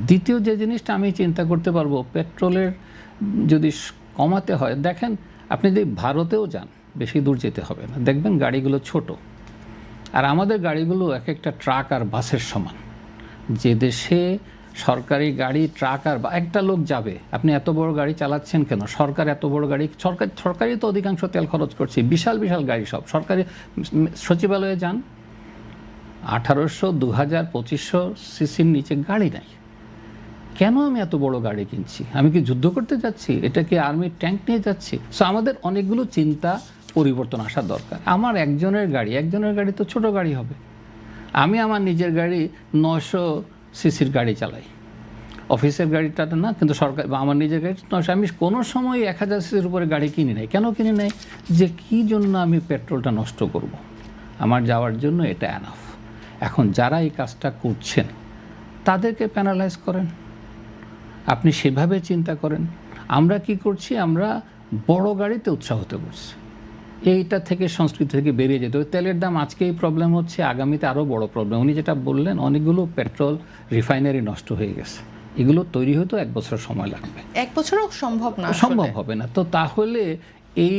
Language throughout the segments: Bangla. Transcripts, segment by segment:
দ্বিতীয় যে জিনিসটা আমি চিন্তা করতে পারবো, পেট্রোলের যদি কমাতে হয়, দেখেন আপনি যদি ভারতেও যান, বেশি দূর যেতে হবে না, দেখবেন গাড়িগুলো ছোট, আর আমাদের গাড়িগুলো এক একটা ট্রাক আর বাসের সমান। যে দেশে সরকারি গাড়ি, ট্রাক আর একটা লোক যাবে, আপনি এত বড় গাড়ি চালাচ্ছেন কেন? সরকার এত বড় গাড়ি, সরকারি তো অধিকাংশ তেল খরচ করছে, বিশাল বিশাল গাড়ি সব সরকারি। সচিবালয়ে যান, 1800, 2000, 2500 সিসির নিচে গাড়ি নাই। কেন আমি এত বড় গাড়ি কিনছি? আমি কি যুদ্ধ করতে যাচ্ছি? এটা কি আর্মির ট্যাঙ্ক নিয়ে যাচ্ছি? সো আমাদের অনেকগুলো চিন্তা পরিবর্তন আসা দরকার। আমার একজনের গাড়ি তো ছোট গাড়ি হবে। আমি আমার নিজের গাড়ি 900 সিসির গাড়ি চালাই, অফিসের গাড়িটা না, কিন্তু সরকার বা আমার নিজের গাড়ি 900। আমি কোনো সময় 1000 সিসির উপরে গাড়ি কিনি নাই। কেন কিনি নাই? যে কী জন্য আমি পেট্রোলটা নষ্ট করব? আমার যাওয়ার জন্য এটা এনাফ। এখন যারা এই কাজটা করছেন তাদেরকে প্যানালাইজ করেন, আপনি সেভাবে চিন্তা করেন। আমরা কি করছি? আমরা বড় গাড়িতে উৎসাহিত করছি। এইটা থেকে, সংস্কৃতি থেকে বেরিয়ে যেতে হবে। তেলের দাম আজকেই প্রবলেম হচ্ছে, আগামীতে আরও বড় প্রবলেম। উনি যেটা বললেন, অনেকগুলো পেট্রোল রিফাইনারি নষ্ট হয়ে গেছে, এগুলো তৈরি হতে 1 বছর সময় লাগবে। 1 বছরও সম্ভব না, সম্ভব হবে না। তো তাহলে এই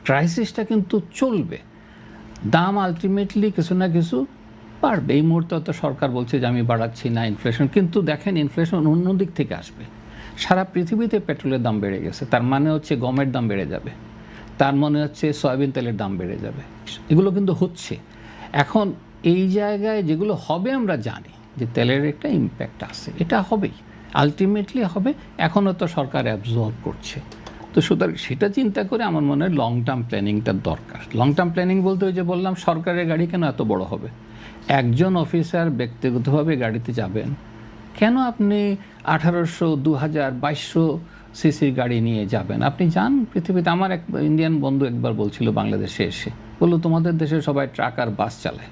ক্রাইসিসটা কিন্তু চলবে, দাম আলটিমেটলি কিছু না কিছু বাড়বে। এই মুহূর্তে তো সরকার বলছে যে আমি বাড়াচ্ছি না ইনফ্লেশন, কিন্তু দেখেন ইনফ্লেশন অন্য দিক থেকে আসবে। সারা পৃথিবীতে পেট্রোলের দাম বেড়ে গেছে, তার মানে হচ্ছে গমের দাম বেড়ে যাবে, তার মনে হচ্ছে সয়াবিন তেলের দাম বেড়ে যাবে। এগুলো কিন্তু হচ্ছে এখন। এই জায়গায় যেগুলো হবে আমরা জানি যে তেলের একটা ইম্প্যাক্ট আছে, এটা হবেই, আলটিমেটলি হবে। এখনও তো সরকার অ্যাবজর্ব করছে। তো সুতরাং সেটা চিন্তা করে আমার মনে হয় লং টার্ম প্ল্যানিংটা দরকার। লং টার্ম প্ল্যানিং বলতে ওই যে বললাম, সরকারের গাড়ি কেন এত বড় হবে? একজন অফিসার ব্যক্তিগতভাবে গাড়িতে যাবেন, কেন আপনি 1800, 2000, 2200 সিসির গাড়ি নিয়ে যাবেন? আপনি যান পৃথিবীতে। আমার এক ইন্ডিয়ান বন্ধু একবার বলছিল বাংলাদেশে এসে, বললো তোমাদের দেশে সবাই ট্রাক আর বাস চালায়।